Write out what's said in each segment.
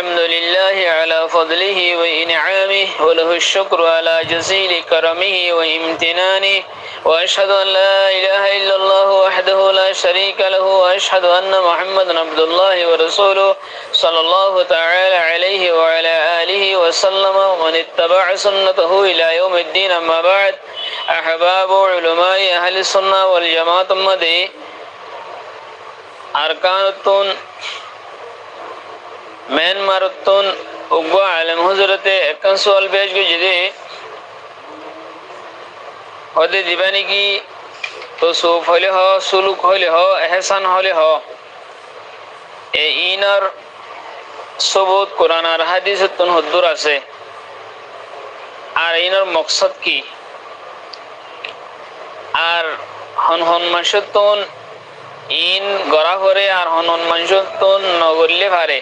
الحمد لله على فضله وإنعامه وله الشكر على جزيل كرمه وامتنانه وأشهد أن لا إله إلا الله وحده لا شريك له وأشهد أن محمدا عبد الله ورسوله صلى الله تعالى عليه وعلى آله وسلم ومن اتبع سنته إلى يوم الدين. أما بعد، أحباب علماء أهل السنة والجماعة مدي أركان main মারুতুন উগ্র আলেম হুজুরতে একখান সোয়াল পেশ গেছে ওদের দিবানি কি তো সুফ হলে হ, সুলুক হলে হ, এহসান হলে হ, এই ইনার সবুত কোরআন আর হাদিসতুন হুদ্দুর আছে। আর ইনার মকসদ কি? আর হন হন মাসতুন ইন গড়া করে আর হন হন মাসতুন নগরলে পারে,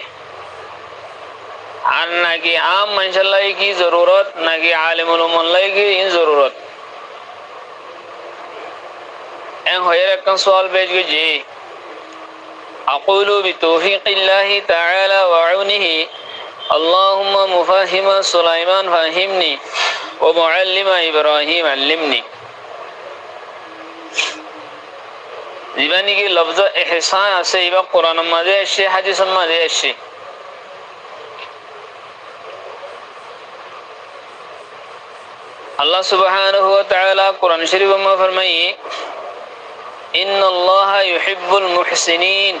আর নাকি আম মানুষের কি জরুরত, নাকি আলিমুল উম্মাহ কি ইন জরুরত? এন হয়ের একটা সওয়াল পেশ গেছে। আকুলু বিতৌফিকিল্লাহি তাআলা ওয়া আউনিহি আল্লাহুম্মা মুফাহিমা সুলাইমান ফাহিমনি ওয়া মুআল্লিমা ইব্রাহিম আল্লিমনি। জীবনী কি লফজ ইহসান আছে, ইবা কোরআনের মাঝে আসছে, হাদিসের মাঝে আসছে। আল্লাহ সুবহানাহু ওয়া তাআলা কোরআন শরীফে ফরমায়, ইন্নাল্লাহা ইউহিব্বুল মুহসিনিন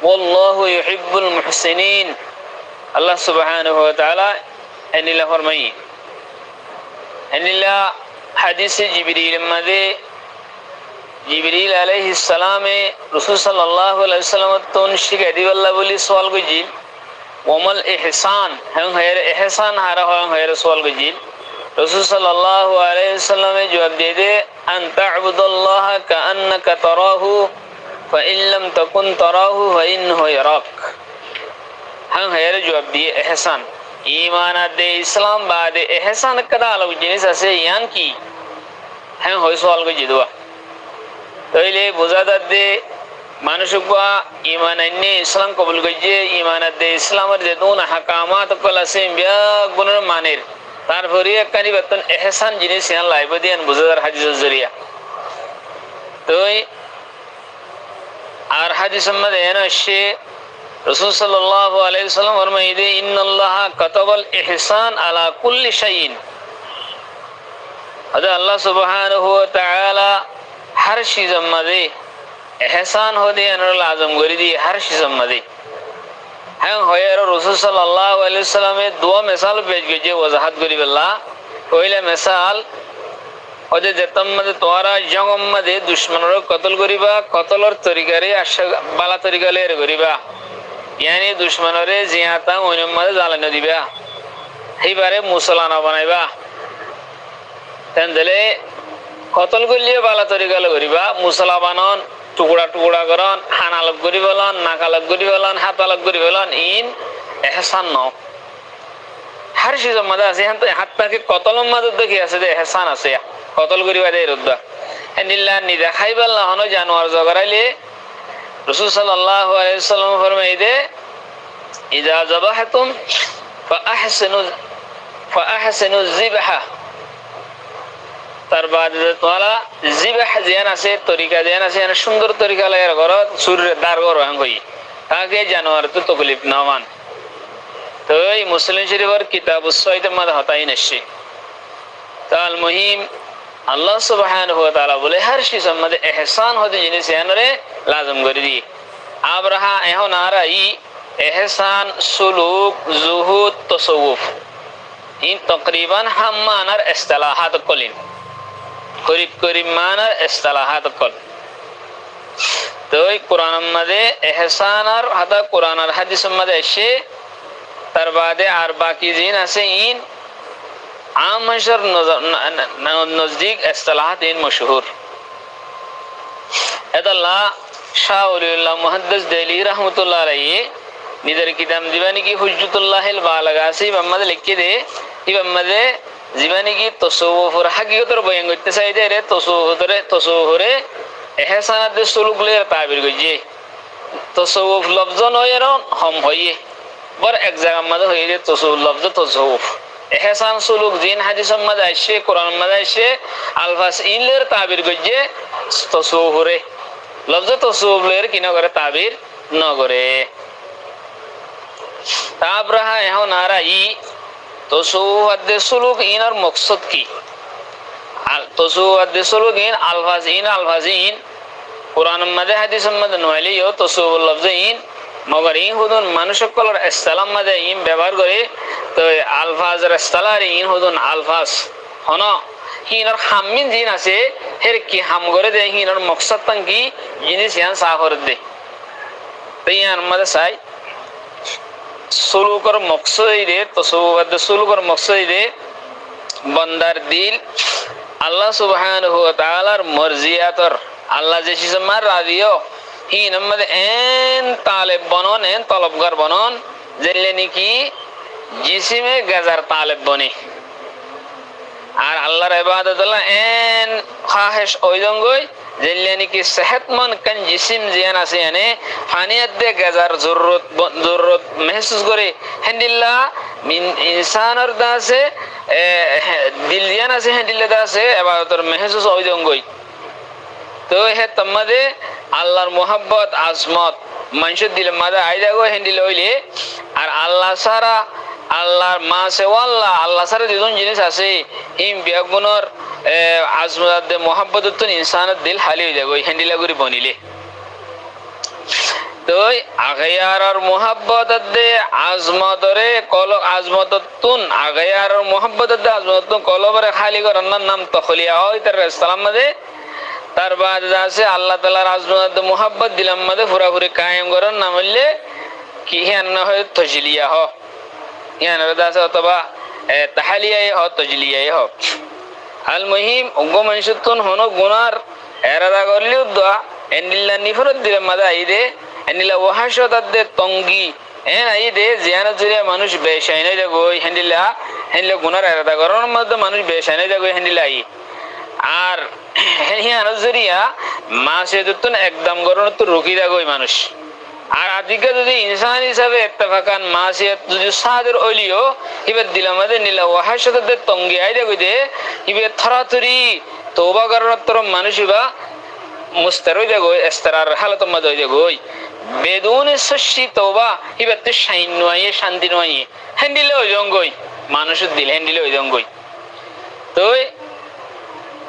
ওয়াল্লাহু ইউহিব্বুল মুহসিনিন। আল্লাহ সুবহানাহু ওয়া তাআলা এনিলা ফরমায়, এনিলা হাদিসে জিবরিল মাঝে জিবরিল আলাইহিস সালামে রাসূল সাল্লাল্লাহু আলাইহি ওয়াসাল্লাম তুন শিখাই দিবাল্লাহ বলি সওয়াল কইছিল, ওমাল ইহসান, হ্যাঁ হের ইহসান হারা হয় হের সওয়াল কইছিল। রাসূল সাল্লাল্লাহু আলাইহি ওয়াসাল্লামে জবাব দিয়ে দে, আন তা'বুদাল্লাহ কাআন্নাকা তারাহু ফাইন লাম তাকুন তারাহু ফাইন্নাহু ইয়ারাক। হ্যাঁ হের জবাব দিয়ে ইহসান ঈমান আদে ইসলাম বাদে ইহসান কদা আলো জিনিস আছে ইয়ান কি? হ্যাঁ হয় সওয়াল কইছিল। তাইলে বোঝা যাচ্ছে মানুষ ইমান আইনে ইসলাম কবুল করছে, ইমান আদে ইসলামের যে দুন হাকামাত কল আছে ব্যাগ গুণের মানের, তারপরে একখানি বেতন এহসান জিনিস ইয়ান লাইব দিয়ান বুঝাদার হাদিসের জরিয়া। তো আর হাদিসের মধ্যে এন আসছে রাসূল সাল্লাল্লাহু আলাইহি ওয়াসাল্লাম ফরমাইছে, ইন্নাল্লাহা কাতাবাল ইহসান আলা কুল্লি শাইইন। আল্লাহ সুবহানাহু ওয়া তাআলা हर चीज मदे एहसान हो दे लाजम करी दी, हर चीज मदे हैं होयर रसूल सल्लल्लाहु अलैहि वसल्लम में दो मिसाल पेश कीजिए वजाहत करी बिल्ला। पहले मिसाल ओजे जतम मदे तोरा जंग मदे दुश्मनर कत्ल करिबा, कत्लर तरीका रे बाला तरीका ले करिबा, यानी दुश्मनरे जियाता ओन मदे जालन दिबा, ही बारे मुसलमान बनाइबा। तंदले কতল করলে বালা তরিকা করিবা, মুসলমানন টুকরা টুকরা করন, হানালক করি বলন, নাকালক করি বলন, হাতালক করি বলন, ইন এহসান ন হার সিজম মাঝে আছে। হাত পাকে কতলম মাঝে দেখি আছে যে এহসান আছে, কতল করিবা দে রুদ্দা এনিল্লা নিদা খাইবাল না হনো জানোয়ার জগরাইলে রাসূল সাল্লাল্লাহু আলাইহি ওয়াসাল্লাম ফরমাই দে, ইযা যাবাহতুম ফাআহসিনু যিবহা। তার বাদে তোলা জিবাহ জিয়ান আছে, তরিকা জিয়ান আছে, সুন্দর তরিকা লাগে ঘর সূর্যের দার ঘর হই তাকে জানোয়ার তো তকলিফ না মান। তো এই মুসলিম শরীফের কিতাবুস সাইদের মধ্যে হতাই নসি। তাল মুহিম আল্লাহ সুবহানাহু ওয়া তাআলা বলে হর চীজের মধ্যে ইহসান হতে জিনিস ইয়ানরে লাজম করে দি। আবরাহা এখন আর এই ইহসান, সুলুক, জুহুদ, তাসাউফ ইন তকরিবান হাম মানার ইসতিলাহাত কলিন, করিব করিব মানার ইসতিলাহাত কল। তো এই কোরআনের মধ্যে ইহসান আর হাদা কোরআন আর হাদিসের মধ্যে এসে তার বাদে আর বাকি জিন আছে ইন আম মাশার নজদীক ইসতিলাহাত ইন মশহুর। এদাল্লাহ শাহ ওলিউল্লাহ মুহাদ্দিস দেলি রহমাতুল্লাহ আলাইহি নিজের কিতাব দিবানি কি হুজ্জতুল্লাহিল বালাগা আছে ইমামে লিখে দে, ইমামে জীবনী কি তসৌফুর হাকিকতের বয়ান করতে চাই দে রে তসৌফুরে এহসানাত সুলুক লে তাবির কইছে। তসৌফ লফজ নয় এর হম হইয়ে বর এক জায়গার মধ্যে হয়ে যায় তসুফ লফজ তসুফ এহসান সুলুক জিন হাদিসের মধ্যে আসে কোরআন মধ্যে আসে আলফাস ইনলের তাবির গজ্জে তসুফরে লফজ তসুফলের কি না করে তাবির ন করে তাবরাহা এখন আর ই তসুফ আদে সুলুক ইনার মকসদ কি তসুফ আদে সুলুক ইন আলফাজ ইন কোরআন মধ্যে হাদিসের মধ্যে নইলেও তসুফ লফজ ইন মগর ইন হুদুন মানুষ সকলের ইসলাম মধ্যে ইন ব্যবহার করে তো আলফাজের ইস্তালার ইন হুদুন আলফাজ হন হিনর হামিন জিন আছে হের কি হাম করে দে হিনর মকসদ তাং কি জিনিস ইয়ান সাফর দে তো ইয়ান মধ্যে চাই সুলুকর মকসদ দে তসুফ সুলুকর মকসদ দে বন্দার দিল আল্লাহ সুবহানাহু ওয়া তাআলার মর্জিয়াতর আল্লাহ যে সিসমার রাদিও হিন মধ্যে এন তালেব বনন এন তলবগার বনন জেলে নাকি জিসিমে গাজার তালেব বনে আর আল্লাহর ইবাদত আল্লাহ এন খাহেশ ওইদঙ্গই জেলে নাকি সেহতমন কান জিসিম জিয়ান আছে এনে ফানিয়াত দে গাজার জরুরত महसूस করে হেন্দিল্লা ইনসানের দাসে দিল জিয়ান আছে হেন্দিল্লা দাসে ইবাদতর महसूस ওইদঙ্গই তো হে তম্মাদে আল্লাহর মোহাব্বত আজমত মানুষের দিলে মাদা আইদা গো হেন্ডিল হইলে আর আল্লাহ সারা আল্লাহর মা সে আল্লাহ সারা দুজন জিনিস আছে হিম বিয়াগুনর আজমত দে মোহাব্বত তো ইনসানের দিল হালি হয়ে যাবে হেন্ডিলা করে বনিলে তো আগয়ারর মোহাব্বত দে আজমতরে কল আজমততুন আগয়ারর মোহাব্বত দে আজমততুন কলবরে খালি করার নাম তখলিয়া হয় তার ইসলাম মধ্যে তার বাদ আছে আল্লাহ তাআলার আজমত মোহাব্বত দিলাম মধ্যে পুরাপুরি কায়েম করার নাম হইলে কি হিয়ান না হয় তজলিয়া হ হিয়ান আছে অথবা তাহালিয়া হ তজলিয়া হ আল মুহিম ওগো মানুষতুন হনো গুনার এরাদা করলিও দোয়া এন্ডিল্লা নিফরত দিলাম মধ্যে আইদে এন্ডিল্লা ওয়াহাশত দে তঙ্গি এন আইদে জিয়ানা জুরিয়া মানুষ বেশাইনে যাগোই হেন্ডিল্লা গুনার এরাদা করার মধ্যে মানুষ বেশাইনে যাগোই হেন্ডিল্লা আই আর হিয়ানো জরিয়া মাসে যতন একদম গরণ তো রুকি দাগোই মানুষ আর আদিকে যদি ইনসান হিসাবে ইত্তেফাকান মাসে যদি সাদের ওলিও ইবে দিলামাদে নিলা ওয়াহাশতে তঙ্গি আইদা কইদে ইবে থরাতরি তওবা করার তর মানুষবা মুস্তারই দাগোই ইস্তারার হালত মধ্যে দাগোই বেদুন সশি তওবা ইবে তো শাইন নয় শান্তি নয় হেন্ডিলে ওই জঙ্গই মানুষের দিল হেন্ডিলে ওই জঙ্গই তো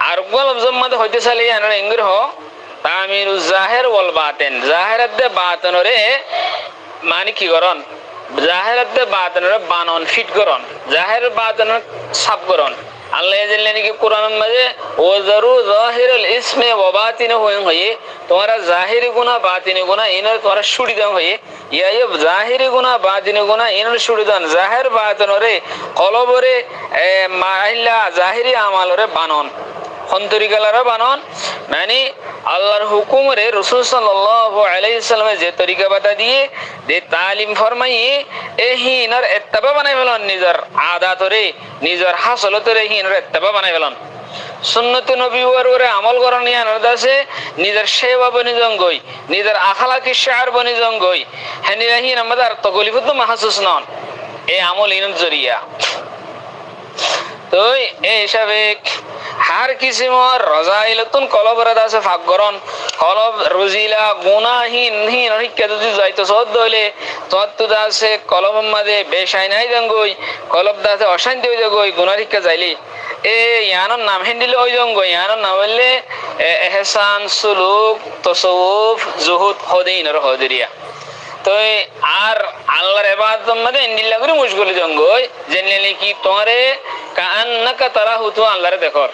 আর লফজের মধ্যে হইতে চাইলে আনার ইংরেজি হ তামিরু জাহের ওয়াল বাতিন জাহেরাত দে বাতিনরে মানে কি করন জাহেরাত দে বাতিনরে বানন ফিট করন জাহের বাতিন সাফ করন আল্লাহ জানলে নাকি কোরআনের মধ্যে ওয়াজারু জাহিরুল ইসমে ওয়া বাতিনহু হয়ে তোমারা জাহিরি গুনাহ বাতিনি গুনাহ ইনর তোমারা ছুড়ি দাও হয়ে ইয়া জাহিরি গুনাহ বাতিনি গুনাহ ইনর ছুড়ি দান জাহের বাতিনরে কলবরে মাইলা জাহিরি আমালরে বানন তরিকালারা বানন মানে আল্লাহর হুকুমরে রাসূল সাল্লাল্লাহু আলাইহি সাল্লামে যে তরিকা বাতা দিয়ে যে তালিম ফরমাইয়ে এ হিনার ইত্তেবা বানাই ফেলন নিজের আদাতরে নিজের হাসলতরে হিনার ইত্তেবা বানাই ফেলন সুন্নতে নবী ওরে আমল করেন ইয়ানোর দাসে নিজের সেবা বনি জঙ্গই নিজের আখলাকি শার বনি জঙ্গই হেনিরা হিন আমাদের তকলিফত মাহসুস নন এই আমল ইনের জরিয়া তো এই হিসাবে হার কিসিমর রজাইলতুন কলবরাদ আছে ফাগরন কলব রজিলা গুনাহীন হিন হিক্কা যদি যাইতো সদ হইলে তত্ত্ব দাসে কলব মধ্যে বেশাই নাই জঙ্গই কলব দাসে অশান্তি হই জঙ্গই গুনার হিক্কা যাইলি এ ইয়ানোর নাম হিন্দিলে ওই জঙ্গই ইয়ানোর নাম হইলে ইহসান সুলুক তাসাউফ জুহুদ হদিনর হদিরিয়া তো আর আল্লাহর ইবাদত মধ্যে ইন্দিল্লা করে মুশগুল জঙ্গই জেনলে কি তোরে কান্নাকা তারাহু তো আল্লাহর দেখর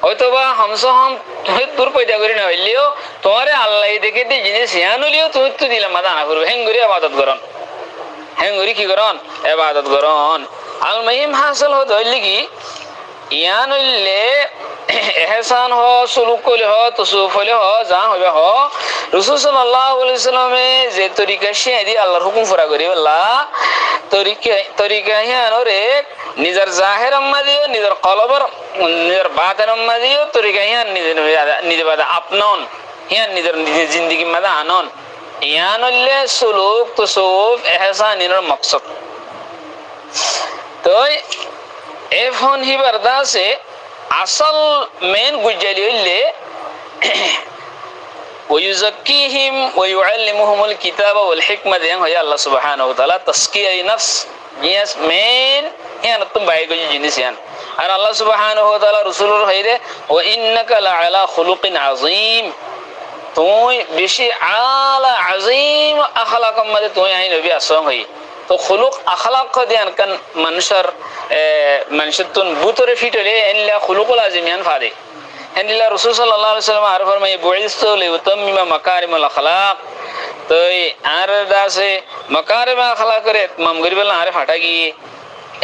হয়তোবা হামসহম তুই দূর পয়দা করি না হইলেও তোমারে আল্লাহ দেখে দিয়ে জিনিস ইয়ান হইলেও তুমি তো দিলাম মাথা না করবো হেঙ্গুরি আবাদত করন হেঙ্গুরি কি করন আবাদত করন আল মহিম হাসিল হতে হইলে কি ইয়ান হইলে এহসান হ সুলুক কইলে হ তসুফ হইলে হ যা হইবে হ রাসূল সাল্লাল্লাহু আলাইহি সাল্লামে যে তরিকা শিয়া দি আল্লাহর হুকুম পুরা করি আল্লাহ তরিকা হিয়ানরে নিজের জাহের আম্মাদিও নিজের কলবর নিজের বাতের আম্মাদিও তরিকা হিয়ান নিজে বাদা আপনন হিয়ান নিজের জিন্দেগি মাদা আনন ইয়ান হইলে সুলুক তুসুফ এহসান ইনর মকসদ তো এফন হিবার দাসে আসল মেন গুজালি হইলে ويزكيهم ويعلمهم الكتاب والحكمة دين هي الله سبحانه وتعالى تزكية نفس جيس مين يعني تم بايجو جنس يعني أنا الله سبحانه وتعالى رسوله هيده وإنك لعلى خلق عظيم توي بشي على عظيم أخلاق مده توي يعني نبي أسوم هي تو خلق أخلاق ديان كان منشر تون بوتر فيتولي إن لا خلق لازم ينفعه إن الله رسول صلى الله عليه وسلم عارف فرماية بعثت لأتمم مكارم الأخلاق तो आरदासे मकारिम अखलाक करे तमाम गरीबल आरिफ हटागी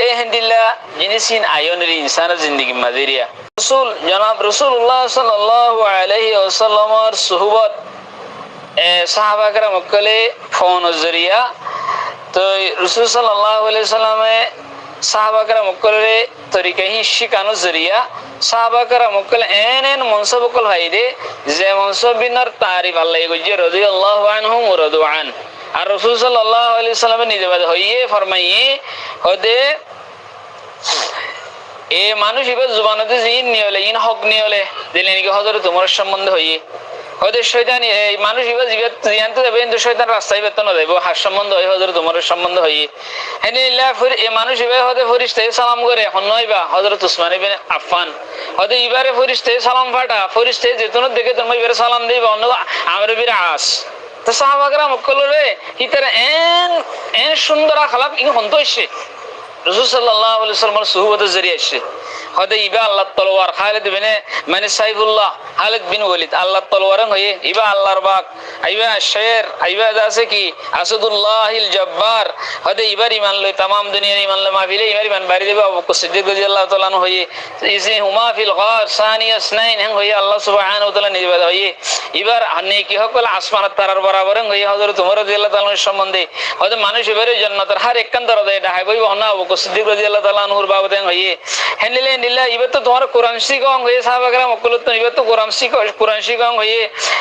ए हंदिल्ला जिनिसिन आयोनरी इंसान जिंदगी मदरिया रसूल जनाब रसूलुल्लाह सल्लल्लाहु अलैहि वसल्लम और सुहबत ए सहाबा करम कले फोन जरिया तो रसूल सल्लल्लाहु अलैहि वसल्लम साहबा करम कले तरीके ही शिकानो जरिया साहबा करम कले एन मनसब कल भाई दे जे मनसब बिनर तारीफ अल्लाह गुजर रदियल्लाहु अन्हुम व रदु अन और रसूल सल्लल्लाहु अलैहि वसल्लम निजे बात होइए फरमाइए होदे ए मानुष इबा जुबानते जिन नियले इन हक नियले दिलेनि के हजरत तुम्हार संबंध होइए होदे शयतान ए मानुष इबा जिबत जानते देबे কিন্তু শয়তান রাস্তায় বেতন দেব হাস সম্বন্ধ হয় হযরত উমর সম্বন্ধ হয় হেনিলা ফির এ মানুষ ইবা হদে ফেরেশতা সালাম করে হনইবা হযরত উসমান ইবনে আফফান হদে ইবারে ফেরেশতা সালাম ফাটা ফেরেশতা যেতন দেখে তুমি ইবারে সালাম দিবা অন্য আমর বির আস তো সাহাবাগরা মক্কলরে ইতারে এন সুন্দর আখলাক ইন হন্তইছে রাসূল সাল্লাল্লাহু আলাইহি ওয়াসাল্লামের সুহবতের জরিয়া আছে হদে ইবা আল্লাহর তলোয়ার খালিদ বিনে মানে সাইফুল্লাহ খালিদ বিন ওয়ালিদ আল্লাহর তলোয়ারং হয়ে ইবা আল্লাহর বাগ আইবা শের আইবা আছে কি আসাদুল্লাহিল জব্বার হদে ইবার ঈমান লই तमाम দুনিয়ার ঈমান ল মাহফিলে ইবার ঈমান বাড়ি দেবে আবু বকর সিদ্দিক রাদিয়াল্লাহু তাআলা আনহু হয়ে ইসে হুমা ফিল গার সানিয়া ইসনাইন হং হয়ে আল্লাহ সুবহানাহু ওয়া তাআলা নিবাদ হয়ে ইবার নেকি হকল আসমানের তারার বরাবরং হয়ে হযরত উমর রাদিয়াল্লাহু তাআলার সম্বন্ধে হদে মানুষ ইবারে জান্নাতের হর একখান দরজা ডাহাই বই হনা আবু বকর সিদ্দিক রাদিয়াল্লাহু তাআলা আনহুর বাবতে হয়ে হেনলে নিলা ইবা তো তোমার কোরআন শিখং হয়ে সাহাবাগরা মক্কলত ইবা তো কোরআন শিখং হয়ে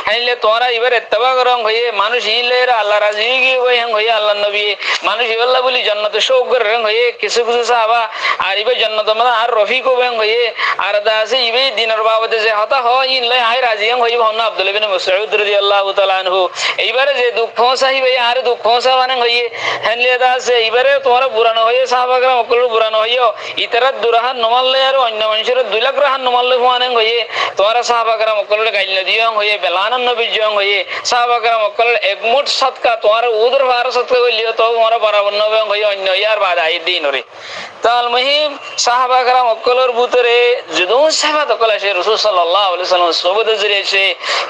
হেনলে তোমরা ইবার ইত্তেবা করং হয়ে মানুষ ইলেরা আল্লাহ রাজি গি হই হং হয়ে আল্লাহর নবী মানুষ ইবাল্লাহ বলি জান্নাতে শৌক রং হয়ে কিছু কিছু সাহাবা আর ইবা জান্নাত মানে আর রফিক হবেন হয়ে আর দাসে ইবে দিনের বাবতে যে হতা হয় ইনলে আই রাজি হং হই হন আব্দুল্লাহ ইবনে মাসউদ রাদিয়াল্লাহু তাআলা আনহু এইবারে যে দুঃখ সাহিব আর দুঃখ সাবানে হয়ে হেনলে দাসে ইবারে তোমরা বুরা না হয়ে সাহাবাগরা মক্কল বুরা না হইও ইতারাত দুরাহান নমাললে আর অন্য মানুষের 2 লাখ রাহান নমাললে হুয়ানে হয়ে তোমরা সাহাবাগরা মক্কল গাইল দিও হয়ে বেলানন নবী জং হয়ে সাহাবাগরা মক্কল একমুঠ সদকা তোমরা উদর ভার সদকা কইলিও তো তোমরা বরাবর নবে হয়ে অন্য ইয়ার বাদ আই দিন রে তাল মহিম সাহাবাগরা মক্কলর ভিতরে যদুন সাহাবা তো কলা সে রাসূল সাল্লাল্লাহু আলাইহি ওয়াসাল্লাম সোবত জরিয়ে সে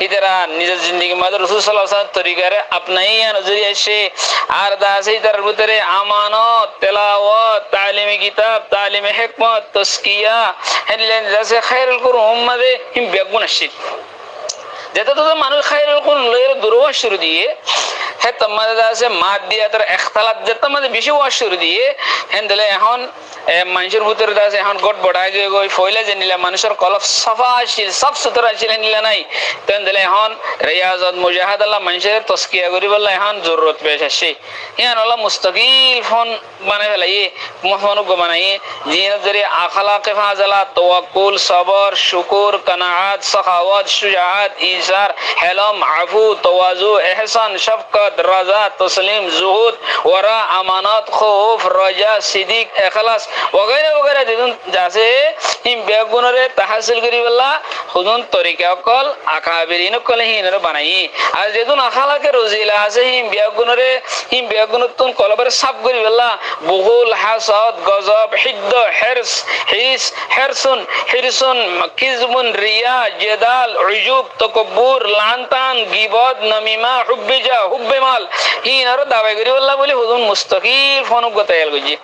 ইতরা নিজের জিন্দেগি মধ্যে রাসূল সাল্লাল্লাহু আলাইহি ওয়াসাল্লাম তরিকারে আপনাইয়া নজরিয়ে সে আর দাসে তার ভিতরে আমানত তেলাওয়াত তালিমে কিতাব তালিমে হিকমত তাসকিয়া হেনলেন দাসে খায়রুল কুরআন উম্মাদে হিম বেগুন আসিত যেটা তো মানুষ খায়রুল কুরআন লয়ের দুরওয়া শুরু দিয়ে হে তোমাদের দাসে মাদিয়াতের ইখতিলাফ যেটা মানে বেশি ওয়া শুরু দিয়ে হেনদলে এখন মানুষের ভিতরে দাসে এখন গট বড়াই গই ফয়লা জেনিলা মানুষের কলব সাফা আছিল সব সুতরা ছিল নিলা নাই তেনদলে এখন রিয়াজত মুজাহাদাল্লাহ মানুষের তাসকিয়া করিবল্লা এখন জরুরত পেশ আসে ইয়ান আল্লাহ মুস্তাকিল ফোন বানাই ফেলাই মুহমানুক বানাই জিন জরি আখলাক ফাজলা তাওয়াক্কুল সবর শুকর কনাআত সাখাওয়াত শুজাআত ইসার হেলম আফু তাওয়াজু ইহসান শফকত রাজা তসলিম জুহুদ ওয়ারা আমানত খৌফ রাজা সিদ্দিক ইখলাস वगैरह वगैरह दिदुन जासे हिम बेगुनरे तहसील करिबल्ला खुदुन तरीका कल आकाबिरिन कल हिनर बनाई आज दिदुन अखाला के रोजिला आसे हिम बेगुनतुन कलबर सब करिबल्ला बुगुल हासद गजब हिद्द हिरसुन किजमुन रिया जदाल उजुब तकब्बुर लानतान गिबत नमीमा हुब्बिजा हुब्बेमाल हिनर दावे करिबल्ला बोली खुदुन मुस्तकिल फनुक गतायल गजी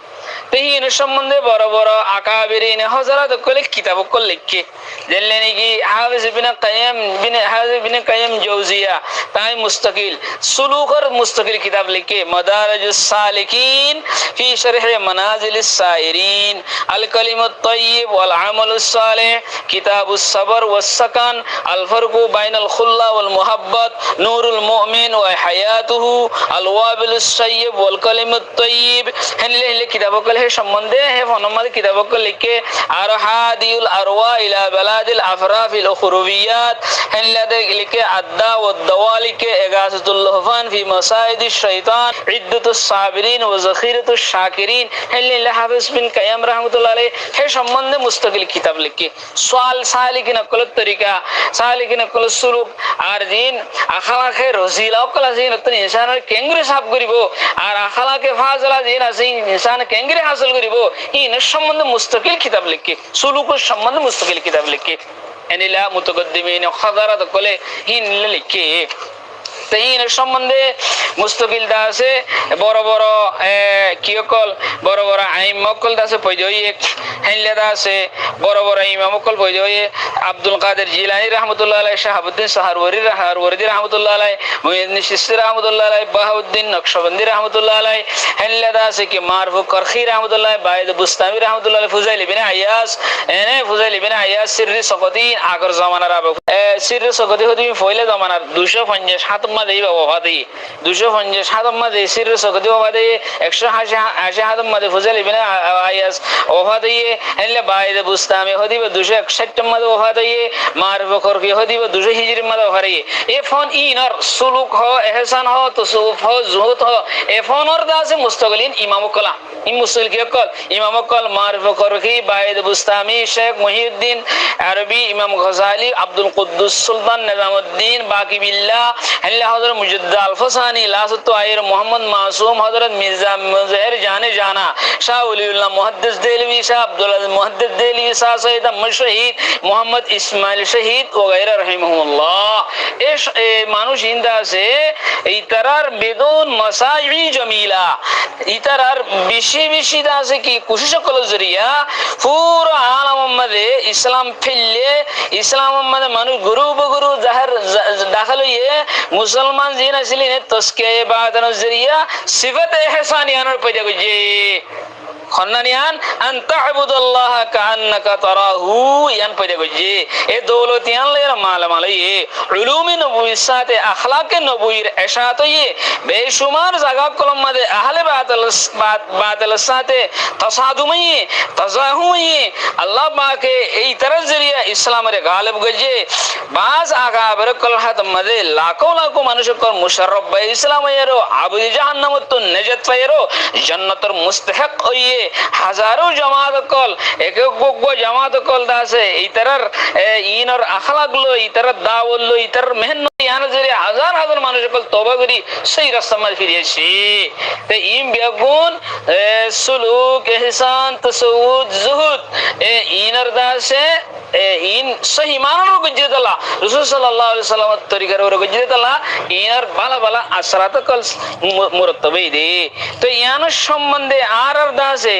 তেহিন সম্বন্ধে বড় বড় আকাবিরিন হযরত কলে কিতাব কল লিখে জানলেন কি হাফিজ ইবনে কাইয়িম জাওজিয়া তাই মুস্তাকিল সুলুকর মুস্তাকিল কিতাব লিখে মাদারিজুস সালিকিন ফি শরহ মানাজিলিস সাইরিন আল কালিমুত তাইয়্যিব ওয়াল আমালুস সালিহ কিতাবুস সবর ওয়াস সাকান আল ফারকু বাইনাল খুল্লা ওয়াল মুহাব্বাত নূরুল মুমিন ওয়া হায়াতুহু আল ওয়াবিলুস সাইয়্যিব ওয়াল কালিমুত তাইয়্যিব হেনলে কিতাবকল হে সম্বন্ধে হে ফনমাদ কিতাবকল লিখে আর হাদিউল আরওয়া ইলা বালাদিল আফরাফিল উখরুবিয়াত হেনলে লিখে আদা ওয়াদ দাওয়ালিকে ইগাসাতুল লহফান ফি মাসাইদিশ শাইতান ইদ্দাতুস সাবিরিন ওয়া যাখিরাতুশ শাকিরিন হেনলে হাফিজ বিন কাইয়িম রাহমাতুল্লাহ আলাইহি হে সম্বন্ধে মুস্তাকিল কিতাব লিখে সুয়াল সালিকিন কল তরিকা সালিকিন কল সুলুক আর দিন আখলাকে রজিলা কল জিন তো ইনসানের কেঙ্গুরে সাফ করিব আর আখলাকে ফাজলা জিন আছে ইনসান কেঙ্গুরে হাসিল করিব ইন সম্বন্ধে মুস্তাকিল কিতাব লিখে সুলুকের সম্বন্ধে মুস্তাকিল কিতাব লিখে এনিলা মুতাকদ্দিমিন খাদারাত কলে হিন লিখে তাইন সম্বন্ধে মুস্তাকিল দা আছে বড় বড় কিয়কল বড় বড় আইমকল দা আছে পয়জই হেনলে দা আছে বড় বড় ইমামকল পয়জই আব্দুল কাদের জিলানী রাহমাতুল্লাহ আলাইহি শাহাবুদ্দিন সাহারওয়ারি রাহমাতুল্লাহ আলাইহি মুইনুদ্দিন চিশতি রাহমাতুল্লাহ আলাইহি বাহাউদ্দিন নকশবন্দি রাহমাতুল্লাহ আলাইহি হেনলে দা আছে কি মারফু করখি রাহমাতুল্লাহ বাইদ বুস্তামি রাহমাতুল্লাহ আলাইহি ফুজাইল ইবনে আয়াস ফুজাইল ইবনে আয়াস সিররি সকতি আগর জামানার সিররি সকতি হদি ফয়লে জামানার 257 মাদে ওয়াফাতি 257 মাদে সিররি সকতি ওয়াফাতি 180 মাদে ফুজাইল ইবনে আয়াস ওয়াফাতি হেনলে বাইদ বুস্তামি হদি 261 মাদে ওয়াফাতি মারফু করখি হদি 200 হিজরি মাদে ওয়াফারি এ ফোন ইনর সুলুক হ ইহসান হ তসউফ হ জুহুদ হ এ ফোনর দা আছে মুস্তাকিলিন ইমামকলা মুস্তাকিল কিয়কল ইমামকল মারফু করখি বাইদ বুস্তামি শেখ মুহিউদ্দিন আরবি ইমাম গজালি আব্দুল কুদ্দুস সুলতান নিজামউদ্দিন বাকি বিল্লাহ হেনলে হযরত মুজাদ্দিদ আল ফাসানি লাসতু আইর মোহাম্মদ মাসুম হযরত মির্জা মুজাহির জানে জানা শাহ ওলিউল্লাহ মুহাদ্দিস দেলভি শাহ আব্দুল আজিজ মুহাদ্দিস দেলভি শাহ সৈয়দ আহমদ শহীদ মোহাম্মদ ইসমাইল শহীদ ওগাইরা রাহিমাহুল্লাহ এ মানুষ ইন্দা আছে ইতারার বেদুন মাসাই জামিলা ইতারার বেশি বেশি দা আছে কি কোশিশ কল জরিয়া পুরো আলাম মধ্যে ইসলাম ফেললে ইসলাম মধ্যে মানুষ গুরু বগুরু জাহের দাখিল হয়ে মুসলমান জিন আসলেন তসকিয়া ইবাদত জরিয়া সিফাত ইহসানিয়ানের পয়দা গজে খন্নানিয়ান আন তা'বুদাল্লাহ কাআন্নাকা তারাহু ইয়ান পয়দা গজে এ দৌলতিয়ান লে মালামালে উলুমি নবুয়ির সাথে আখলাকে নবুয়ির ইরশাদ হয়ে বেশুমার জায়গা কলম মধ্যে আহলে বাতিল সাথে তাসাদুমি তাজাহুই আল্লাহ পাকে এই তরজ জরিয়া ইসলামের গালিব গজে বাজ আগাবের কলহাত মধ্যে লাখো লাখো মানুষকর মুশাররফ বাই ইসলাম এরো আবুদি জাহান্নামত নজাত পায়রো জান্নাতের মুস্তাহিক হয়ে হাজারো জামাত কল এক জামাত কল দাসে ইতরার ইনর আখলাক লো ইতরার দাওয়াত লো ইতরার মেহনত ইয়ান জরি হাজার হাজার মানুষ কল তওবা করি সেই রাস্তা মধ্যে ফিরেছে তে ইম বেগুন সুলুক ইহসান তাসাউদ জুহুদ ইনর দাসে ইন সহি মানার গজ্জিদাল্লাহ রাসূল সাল্লাল্লাহু আলাইহি ওয়াসাল্লাম তরিকার ওর গজ্জিদাল্লাহ ইনার বালা বালা আসরাত কল মুরতবে দে তো ইয়ানোর সম্বন্ধে আর দাসে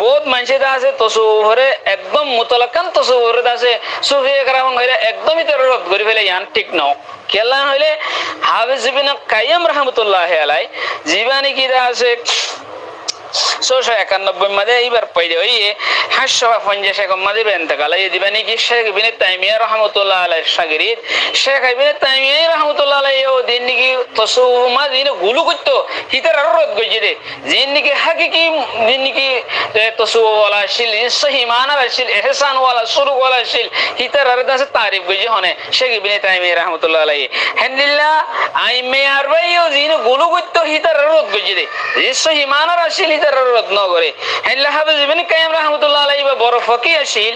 বহুত মানুষ দাসে তসুফরে একদম মুতলাকান তসুফর দাসে সুফি একরাম হইলে একদমই তোর রদ করে ফেলে ইয়ান ঠিক নাও কেলা হইলে হাফিজ ইবনে কাইয়িম রাহমাতুল্লাহ আলাইহি জীবানী কি দাসে 691 মধ্যে এইবার পয়দা হয়ে 850 মধ্যে ইন্তেকাল এই দিবানি কি শেখ ইবনে তাইমিয়া রাহমাতুল্লাহ আলাইহি শাগিরিদ শেখ ইবনে তাইমিয়া রাহমাতুল্লাহ আলাইহি ও দিন কি তসউফ মা দিন গুলু করতো হিতার রদ গজে দে দিন কি হাকিকি দিন কি তসউফ ওয়ালা শিল সহি মানার শিল ইহসান ওয়ালা সুরুক ওয়ালা শিল হিতার রদাসে তারিফ গজে হনে শেখ ইবনে তাইমিয়া রাহমাতুল্লাহ আলাইহি হামদুলিল্লাহ আইমে আরবাই ও দিন গুলু করতো হিতার রদ গজে দে সহি মানার শিল হিতার রদ ন করে হেনলে হাফিজ ইবনে কাইয়িম রাহমাতুল্লাহ আলাইহি বড় ফকি আসিল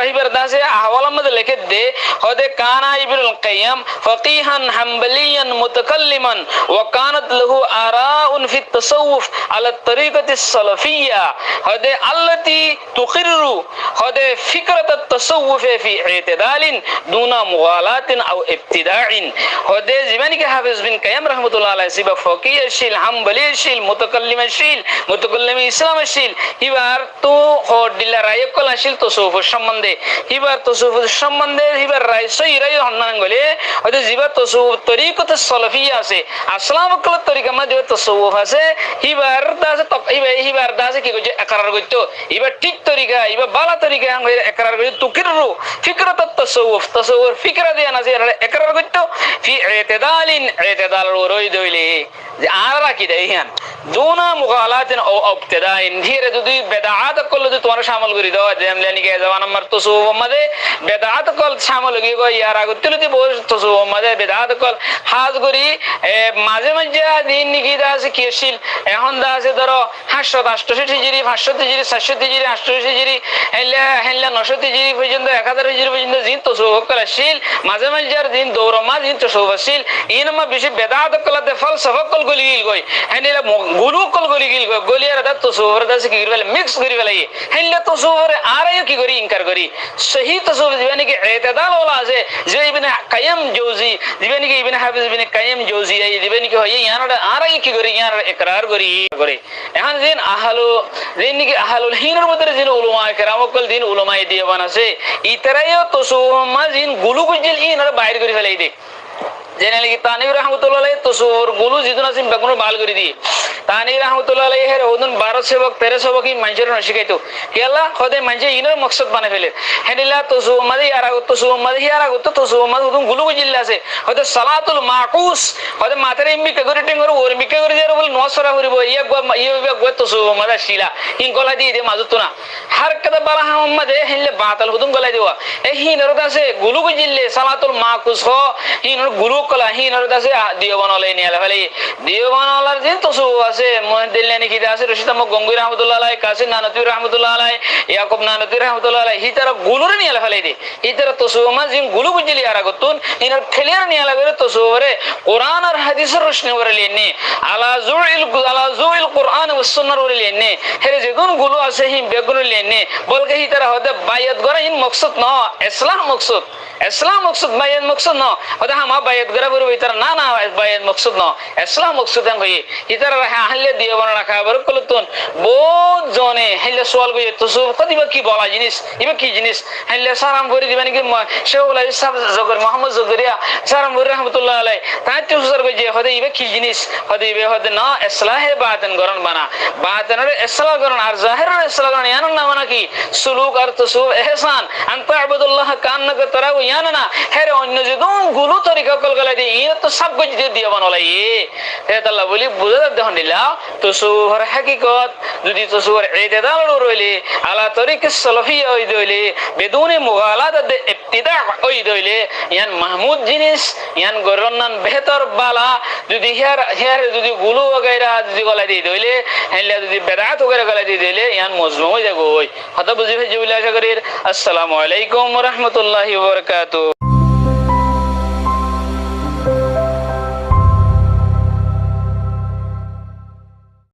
হিবার দাসে আহওয়াল মধ্যে লিখে দে হদে কানা ইবনুল কাইয়িম ফকিহান হাম্বলিয়ান মুতাকাল্লিমান ওয়া কানাত লাহু আরাউন ফি তাসাউফ আলা তরিকাতি সালাফিয়া হদে আল্লাতি তুকিরু হদে ফিকরাত তাসাউফ ফি ইতিদালিন দুনা মুগালাতিন আও ইবতিদাইন হদে জীবনী কে হাফিজ বিন কাইয়িম রাহমাতুল্লাহ আলাইহি সিবা ফকি আসিল হাম্বলি আসিল মুতাকাল্লিম আসিল আসিল মুতাকাল্লিমি ইসলাম আসিল হিবার তো হডিলা রায় কল আসিল তসুফের সম্বন্ধে হিবার তসুফের সম্বন্ধে হিবার রায় সই রায় হন্নান গলে হয়তো জিবার তসুফ তরিকত সলফিয়া আছে আসলাম কল তরিকা মধ্যে তসুফ আছে হিবার দাসে হিবার দাসে কি কইছে একরার কইতো হিবার ঠিক তরিকা হিবার বালা তরিকা একরার কইতো তুকিরু ফিকরাত তসুফ তসুফের ফিকরা দেয়া না যে একরার কইতো ফি ইতিদালিন ইতিদাল রই দইলে যে আরা কি দেই হ্যান দুনা মুগালাতিন ও ইবতিদাইন ধীরে যদি বেদাত কল যদি তোমার শামিল করি দাও যেমনি কে জবান আমার তসুফ মধ্যে বেদাত কল শামিল হই গো ইয়ার আগতে যদি বল তসুফ মধ্যে বেদাত কল হাজ করি মাঝে মাঝে দিন নিকি দাস কি আসিল এখন দাসে ধরো 788 হিজরি 500 হিজরি 700 হিজরি 800 হিজরি হেল্লা 900 হিজরি পর্যন্ত 1000 হিজরি পর্যন্ত দিন তসুফ কল আসিল মাঝে মাঝে দিন দৌরমা দিন তসুফ আসিল ইনমা বেশি বেদাত কলতে ফলসফা কল গলি গিল গই হেনিলা গুরু কল গলি গিল গই গলিয়ার দা তসুফর দাস কি গিরবেল মিক্স করি বেলাই হেল্লা তসুফর আরায় কি করি ইনকার করি সহি তসুফ দিবানি কি ইতিদাল ওলা আছে যে ইবনে কাইয়্যিম জৌজি দিবানি কি ইবনে হাফিজ ইবনে কাইয়্যিম জৌজি এই দিবানি কি হয় ইয়ানডা আরায় কি করি ইয়ার ইকরার করি করে এখন দিন আহলু দিন কি আহলুল হিনের মধ্যে দিন উলামা کرام কল দিন উলামায়ে দিবান আছে ইতরায়ও তসুফ মাজিন গুলু গুজিল ইনার বাইর করি ফেলাই দে জেনে লাগি তানভীর রহমাতুল্লাহ আলাইহি তসুর গুলু জিদুন আসিম বেগুন বাল করে দি তানভীর রহমাতুল্লাহ আলাইহি এর ওদন 12 সেবক 13 সেবক কি মানজের না শিখাইতো কেলা খোদে মানজে ইনার মকসদ বানাই ফেলে হেনিলা তসু মাদি আর তসু মাদি আর তসু মাদি ওদন গুলু গুজিল আছে হয়তো সালাতুল মাকুস হয়তো মাতারে ইম্মি কে করে টিঙ্গর ওর মিকে করে যে বল নসরা হরিব ইয়ে গো তসু মাদা শিলা ইন গলা দি দে মাজুত না হার কদা বালা মোহাম্মদ হেনলে বাতাল হুদুম গলা দিওয়া এই হিনর দাসে গুলু গুজিলে সালাতুল মাকুস হ হিনর গুলু কলা হিনর দাসে দিওবান আলাই নিয়ালে ফেলে দিওবান আলার দিন তসু আছে মুহাদ্দিলানি কি দাসে রশিদ আহমদ গঙ্গুই রহমাতুল্লাহ আলাইহি কাসিম নানতী রহমাতুল্লাহ আলাইহি ইয়াকুব নানতী রহমাতুল্লাহ আলাইহি হিতারা গুলুর নিয়ালে ফেলে দি হিতারা তসু মাজিন গুলু গুজিলি আর গতুন হিনর খেলিয়ার নিয়ালে করে তসু ওরে কোরআন আর হাদিসের রশনি ওরে লিনে আলা জুইল কোরআন ওয়াস সুন্নাহর ওরে লিনে হেরে যেগুন গুলু আছে হি বেগুন লিনে বলকে হিতারা হতে বাইয়াত গরা ইন মকসদ ন ইসলাম মকসদ ইসলাম মকসদ বাইয়াত মকসদ ন হতে হামা বাইয়াত গরা বড় ইতারা না না বাইয়াত মকসদ ন ইসলাম মকসদ আন কই ইতারা আহলে দিয়ে বর্ণনা খাবার কলতুন বহুত জনে হেলে সওয়াল কই তসু কদিবা কি বলা জিনিস ইবা কি জিনিস হেলে সালাম করে দিবানি কি শেখুল ইসলাম জগর মোহাম্মদ জগরিয়া সালাম করে রহমাতুল্লাহ আলাইহি তাতে হুজুর কই যে হতে ইবা কি জিনিস হতে ইবে হতে না ইসলাহে বাতিন গরন বানা বাতিনের ইসলাহ গরন আর জাহিরের ইসলাহ গরন ইয়ান না মানে কি সুলুক আর তসু ইহসান আনতা আবুদুল্লাহ কান্নাকা তারাউ ইয়ান না হেরে অন্য যে গুলো তরিকা কল গলা দি ইন তো সব কিছু দিয়ে দিয়া বানালাই হে আল্লাহ বলি বুঝা দেখুন দিলা তসুর হাকিকত যদি তসুর ইতিদাল রইলে আলা তরিক সালাফিয়া হই দইলে বেদুনে মুগালাত ইবতিদা হই দইলে ইয়ান মাহমুদ জিনিস ইয়ান গরনান বেহতর বালা যদি হিয়ার যদি গুলো वगैरह যদি গলা দি দইলে হেলে যদি বেদাত वगैरह গলা দি দইলে ইয়ান মজমু হই যাগো হই হতা বুঝি ফেজুল্লাহ আশা করি আসসালামু আলাইকুম ওয়া রাহমাতুল্লাহি ওয়া বারাকাতুহু।